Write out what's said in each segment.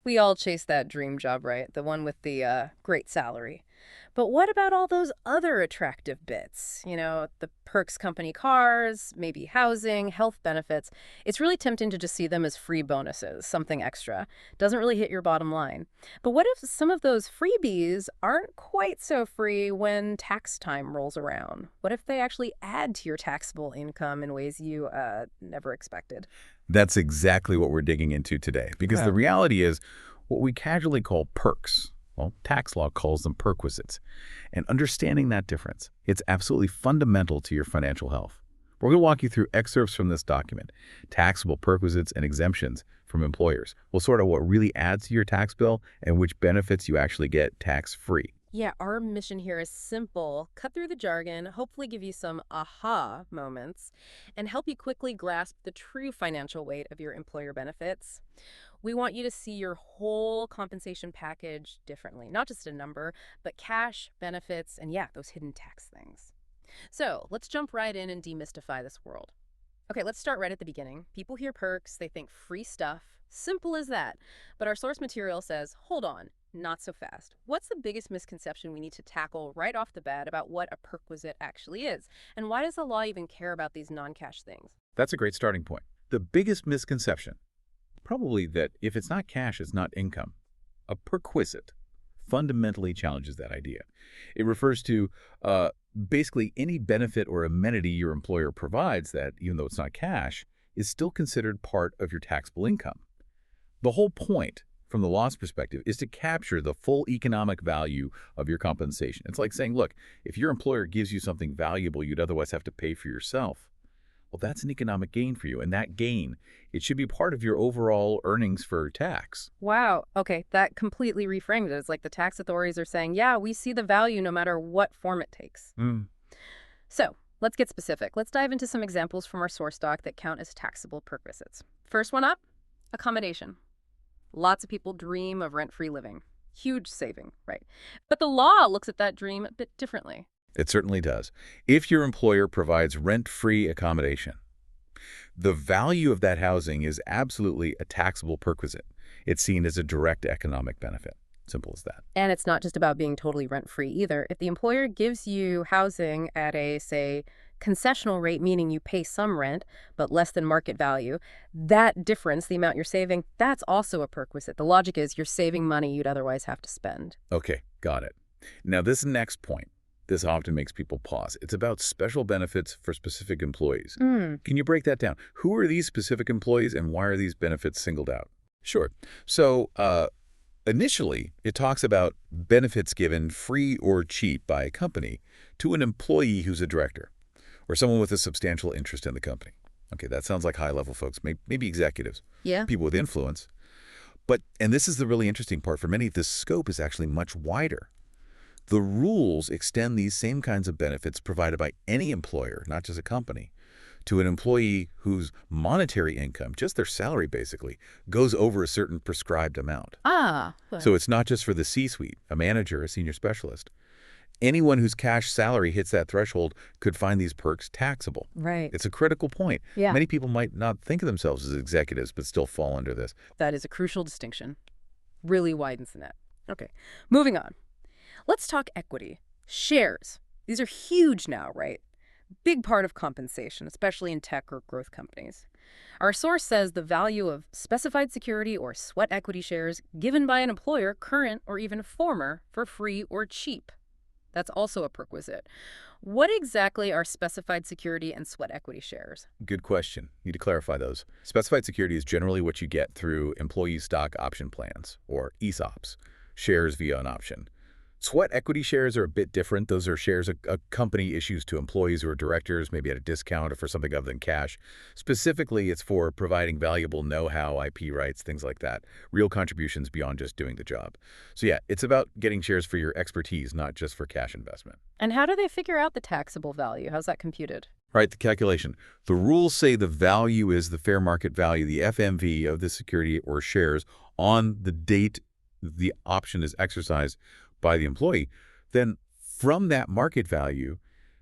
We all chase that dream job, right? The one with the great salary. But what about all those other attractive bits? The perks company cars, maybe housing, health benefits. It's really tempting to just see them as free bonuses, something extra. Doesn't really hit your bottom line. But what if some of those freebies aren't quite so free when tax time rolls around? What if they actually add to your taxable income in ways you never expected? That's exactly what we're digging into today, because the Oh. reality is what we casually call perks. Well, tax law calls them perquisites. And understanding that difference, it's absolutely fundamental to your financial health. We're going to walk you through excerpts from this document, taxable perquisites and exemptions from employers. We'll sort out what really adds to your tax bill and which benefits you actually get tax-free. Yeah, our mission here is simple. Cut through the jargon, hopefully give you some aha moments, and help you quickly grasp the true financial weight of your employer benefits. We want you to see your whole compensation package differently, not just a number, but cash, benefits, and yeah, those hidden tax things. So let's jump right in and demystify this world. Okay, let's start right at the beginning. People hear perks, they think free stuff. Simple as that. But our source material says, hold on, not so fast. What's the biggest misconception we need to tackle right off the bat about what a perquisite actually is? And why does the law even care about these non-cash things? That's a great starting point. The biggest misconception, probably that if it's not cash, it's not income. A perquisite fundamentally challenges that idea. It refers to basically any benefit or amenity your employer provides that, even though it's not cash, is still considered part of your taxable income. The whole point, from the law's perspective, is to capture the full economic value of your compensation. It's like saying, look, if your employer gives you something valuable you'd otherwise have to pay for yourself, well, that's an economic gain for you. And that gain, it should be part of your overall earnings for tax. Wow. Okay, that completely reframed it. It's like the tax authorities are saying, yeah, we see the value no matter what form it takes. So let's get specific. Let's dive into some examples from our source doc that count as taxable perquisites. First one up, accommodation. Lots of people dream of rent-free living. Huge saving, right? But the law looks at that dream a bit differently. It certainly does. If your employer provides rent-free accommodation, the value of that housing is absolutely a taxable perquisite. It's seen as a direct economic benefit. Simple as that. And it's not just about being totally rent-free either. If the employer gives you housing at a, say, concessional rate, meaning you pay some rent, but less than market value, that difference, the amount you're saving, that's also a perquisite. The logic is you're saving money you'd otherwise have to spend. Okay, got it. Now, this next point, this often makes people pause. It's about special benefits for specific employees. Can you break that down? Who are these specific employees and why are these benefits singled out? Sure. So, initially, it talks about benefits given free or cheap by a company to an employee who's a director or someone with a substantial interest in the company. Okay, that sounds like high-level folks, maybe executives, Yeah. people with influence. But, and this is the really interesting part, for many, the scope is actually much wider. The rules extend these same kinds of benefits provided by any employer, not just a company, to an employee whose monetary income, just their salary basically, goes over a certain prescribed amount. So it's not just for the C-suite, a manager, a senior specialist. Anyone whose cash salary hits that threshold could find these perks taxable. Right. It's a critical point. Yeah. Many people might not think of themselves as executives, but still fall under this. That is a crucial distinction. Really widens the net. Okay, moving on. Let's talk equity. Shares. These are huge now, right? Big part of compensation, especially in tech or growth companies. Our source says the value of specified security or sweat equity shares given by an employer, current or even former, for free or cheap. That's also a perquisite. What exactly are specified security and sweat equity shares? Good question. Need to clarify those. Specified security is generally what you get through employee stock option plans, or ESOPs, shares via an option. Sweat equity shares are a bit different. Those are shares a company issues to employees or directors, maybe at a discount or for something other than cash. Specifically, it's for providing valuable know-how, IP rights, things like that. Real contributions beyond just doing the job. So yeah, it's about getting shares for your expertise, not just for cash investment. And how do they figure out the taxable value? How's that computed? Right, the calculation. The rules say the value is the fair market value, the FMV of the security or shares on the date the option is exercised by the employee. Then from that market value,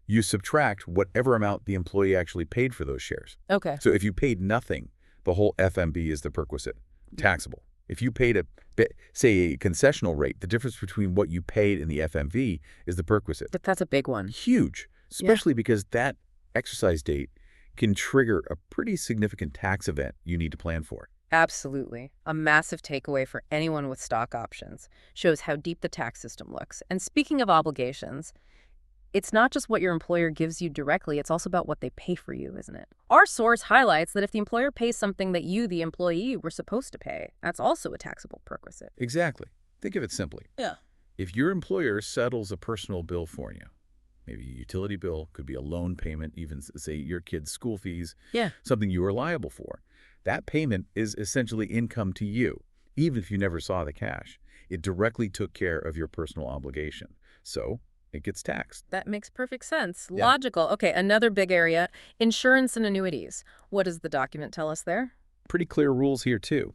you subtract whatever amount the employee actually paid for those shares. Okay. So if you paid nothing, the whole FMB is the perquisite, taxable. If you paid say, a concessional rate, the difference between what you paid and the FMV is the perquisite. That's a big one. Huge, Yeah. especially because that exercise date can trigger a pretty significant tax event you need to plan for. Absolutely. A massive takeaway for anyone with stock options. Shows how deep the tax system looks. And speaking of obligations, it's not just what your employer gives you directly, it's also about what they pay for you, isn't it? Our source highlights that if the employer pays something that you, the employee, were supposed to pay, that's also a taxable perquisite. Exactly. Think of it simply. Yeah. If your employer settles a personal bill for you, maybe a utility bill, could be a loan payment, even say your kid's school fees, Yeah. something you are liable for, that payment is essentially income to you, even if you never saw the cash. It directly took care of your personal obligation. So it gets taxed. That makes perfect sense. Yeah. Logical. Okay, another big area, insurance and annuities. What does the document tell us there? Pretty clear rules here, too.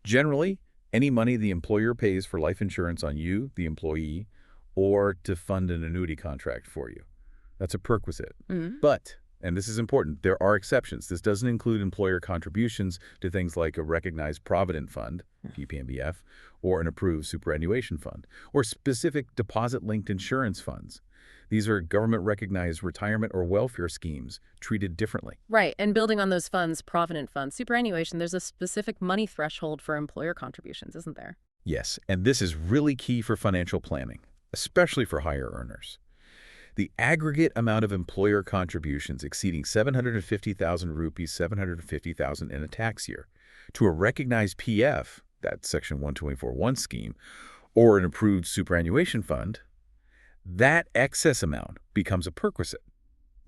Generally, any money the employer pays for life insurance on you, the employee, or to fund an annuity contract for you. That's a perquisite. Mm. But, and this is important, there are exceptions. This doesn't include employer contributions to things like a recognized provident fund, PPMBF, or an approved superannuation fund, or specific deposit-linked insurance funds. These are government-recognized retirement or welfare schemes treated differently. Right, and building on those funds, provident funds, superannuation, there's a specific money threshold for employer contributions, isn't there? Yes, and this is really key for financial planning, especially for higher earners. The aggregate amount of employer contributions exceeding 750,000 rupees, 750,000 in a tax year, to a recognized PF, that Section 124(1) scheme, or an approved superannuation fund, that excess amount becomes a perquisite,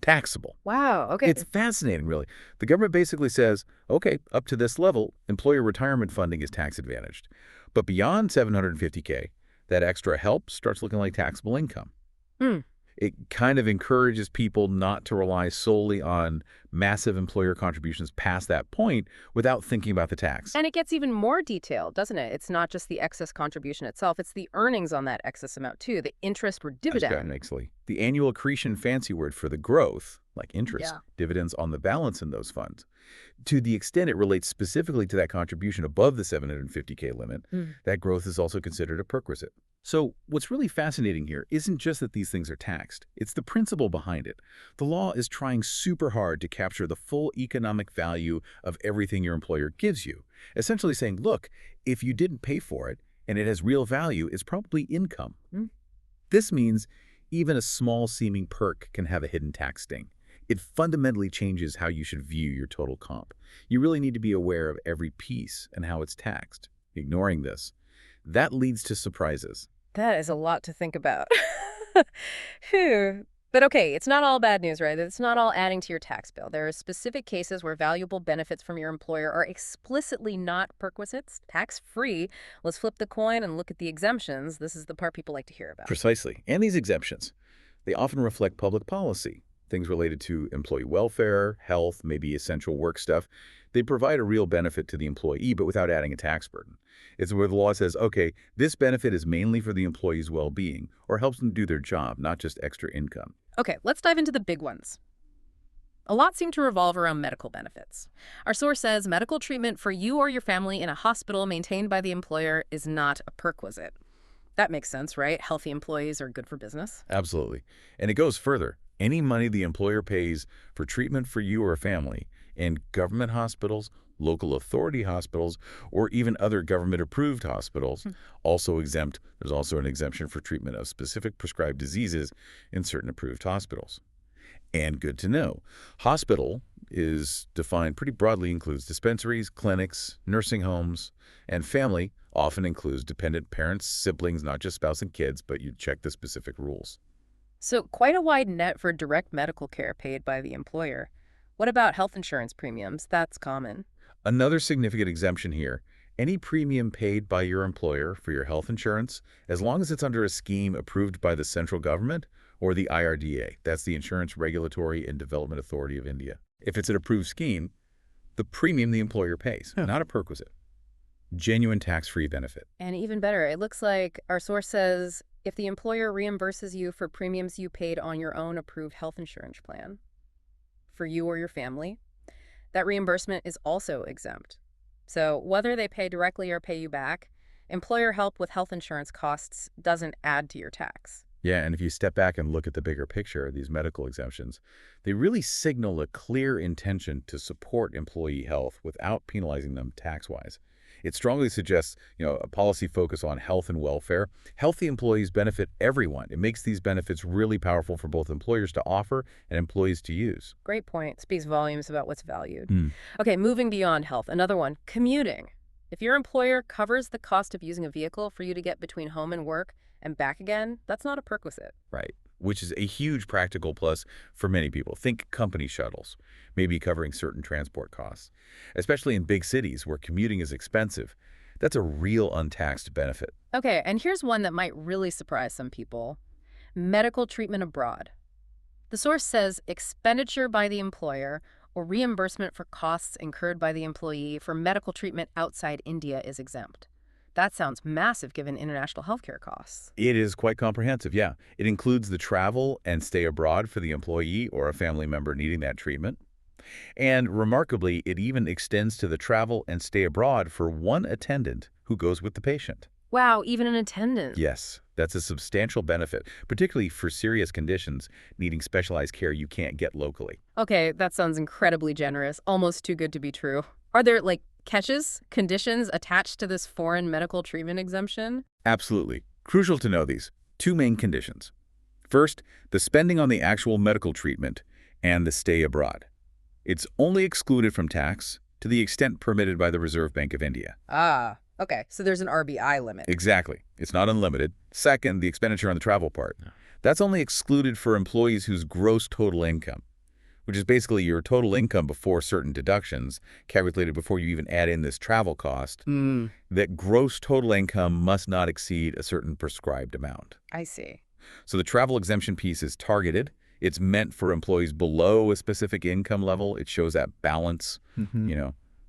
taxable. Wow, okay. It's fascinating, really. The government basically says, okay, up to this level, employer retirement funding is tax advantaged. But beyond 750K, that extra help starts looking like taxable income. Hmm. It kind of encourages people not to rely solely on massive employer contributions past that point without thinking about the tax. And it gets even more detailed, doesn't it? It's not just the excess contribution itself, it's the earnings on that excess amount too, the interest or dividend. Actually, the annual accretion, fancy word for the growth, like interest, Yeah. dividends on the balance in those funds. To the extent it relates specifically to that contribution above the 750K limit, that growth is also considered a perquisite. So what's really fascinating here isn't just that these things are taxed. It's the principle behind it. The law is trying super hard to capture the full economic value of everything your employer gives you, essentially saying, look, if you didn't pay for it and it has real value, it's probably income. This means even a small seeming perk can have a hidden tax sting. It fundamentally changes how you should view your total comp. You really need to be aware of every piece and how it's taxed. Ignoring this, that leads to surprises. That is a lot to think about. Phew. But okay, it's not all bad news, right? It's not all adding to your tax bill. There are specific cases where valuable benefits from your employer are explicitly not perquisites, tax-free. Let's flip the coin and look at the exemptions. This is the part people like to hear about. Precisely. And these exemptions, they often reflect public policy, things related to employee welfare, health, maybe essential work stuff. They provide a real benefit to the employee, but without adding a tax burden. It's where the law says, okay, this benefit is mainly for the employee's well-being or helps them do their job, not just extra income. Okay, let's dive into the big ones. A lot seem to revolve around medical benefits. Our source says medical treatment for you or your family in a hospital maintained by the employer is not a perquisite. That makes sense, right? Healthy employees are good for business. Absolutely. And it goes further. Any money the employer pays for treatment for you or a family in government hospitals, local authority hospitals, or even other government-approved hospitals, also exempt. There's also an exemption for treatment of specific prescribed diseases in certain approved hospitals. And good to know, hospital is defined pretty broadly, includes dispensaries, clinics, nursing homes, and family often includes dependent parents, siblings, not just spouse and kids, but you check the specific rules. So quite a wide net for direct medical care paid by the employer. What about health insurance premiums? That's common. Another significant exemption here, any premium paid by your employer for your health insurance, as long as it's under a scheme approved by the central government or the IRDA, that's the Insurance Regulatory and Development Authority of India. If it's an approved scheme, the premium the employer pays, not a perquisite. Genuine tax-free benefit. And even better, it looks like our source says if the employer reimburses you for premiums you paid on your own approved health insurance plan for you or your family, that reimbursement is also exempt. So whether they pay directly or pay you back, employer help with health insurance costs doesn't add to your tax. Yeah, and if you step back and look at the bigger picture, these medical exemptions, they really signal a clear intention to support employee health without penalizing them tax-wise. It strongly suggests, a policy focus on health and welfare. Healthy employees benefit everyone. It makes these benefits really powerful for both employers to offer and employees to use. Great point. Speaks volumes about what's valued. Hmm. Okay, moving beyond health. Another one, commuting. If your employer covers the cost of using a vehicle for you to get between home and work and back again, that's not a perquisite. Right. Which is a huge practical plus for many people. Think company shuttles, maybe covering certain transport costs, especially in big cities where commuting is expensive. That's a real untaxed benefit. Okay, and here's one that might really surprise some people. Medical treatment abroad. The source says expenditure by the employer or reimbursement for costs incurred by the employee for medical treatment outside India is exempt. That sounds massive given international healthcare costs. It is quite comprehensive, yeah. It includes the travel and stay abroad for the employee or a family member needing that treatment. And remarkably, it even extends to the travel and stay abroad for one attendant who goes with the patient. Wow, even an attendant. Yes, that's a substantial benefit, particularly for serious conditions needing specialized care you can't get locally. Okay, that sounds incredibly generous, almost too good to be true. Are there, catches, conditions attached to this foreign medical treatment exemption? Absolutely. Crucial to know these. Two main conditions. First, the spending on the actual medical treatment and the stay abroad. It's only excluded from tax to the extent permitted by the Reserve Bank of India. Ah, okay, so there's an RBI limit. Exactly. It's not unlimited. Second, the expenditure on the travel part. That's only excluded for employees whose gross total income, which is basically your total income before certain deductions, calculated before you even add in this travel cost, that gross total income must not exceed a certain prescribed amount. I see. So the travel exemption piece is targeted. It's meant for employees below a specific income level. It shows that balance,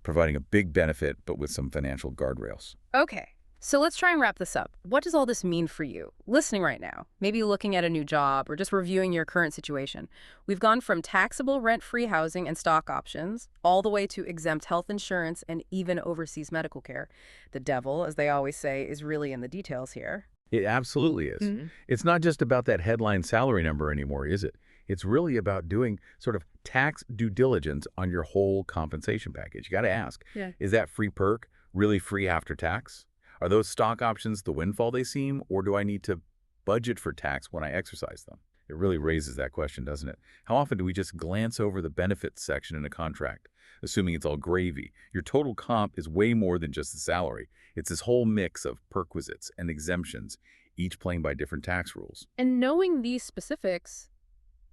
providing a big benefit, but with some financial guardrails. Okay, so let's try and wrap this up. What does all this mean for you, listening right now? Maybe looking at a new job or just reviewing your current situation. We've gone from taxable rent-free housing and stock options all the way to exempt health insurance and even overseas medical care. The devil, as they always say, is really in the details here. It absolutely is. It's not just about that headline salary number anymore, is it? It's really about doing sort of tax due diligence on your whole compensation package. You got to ask, Yeah. is that free perk really free after tax? Are those stock options the windfall they seem, or do I need to budget for tax when I exercise them? It really raises that question, doesn't it? How often do we just glance over the benefits section in a contract, assuming it's all gravy? Your total comp is way more than just the salary. It's this whole mix of perquisites and exemptions, each playing by different tax rules. And knowing these specifics,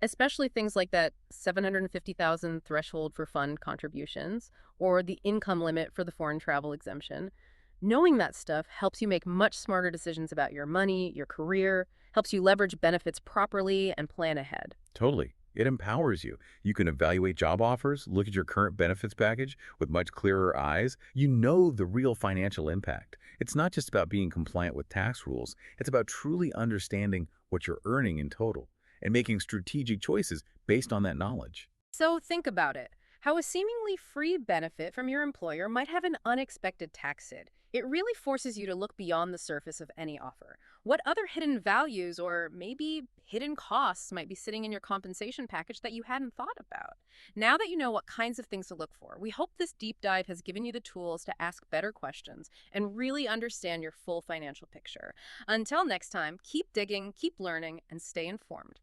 especially things like that 750,000 threshold for fund contributions or the income limit for the foreign travel exemption, knowing that stuff helps you make much smarter decisions about your money, your career, helps you leverage benefits properly and plan ahead. Totally. It empowers you. You can evaluate job offers, look at your current benefits package with much clearer eyes. You know the real financial impact. It's not just about being compliant with tax rules. It's about truly understanding what you're earning in total and making strategic choices based on that knowledge. So think about it. How a seemingly free benefit from your employer might have an unexpected tax hit. It really forces you to look beyond the surface of any offer. What other hidden values or maybe hidden costs might be sitting in your compensation package that you hadn't thought about? Now that you know what kinds of things to look for, we hope this deep dive has given you the tools to ask better questions and really understand your full financial picture. Until next time, keep digging, keep learning, and stay informed.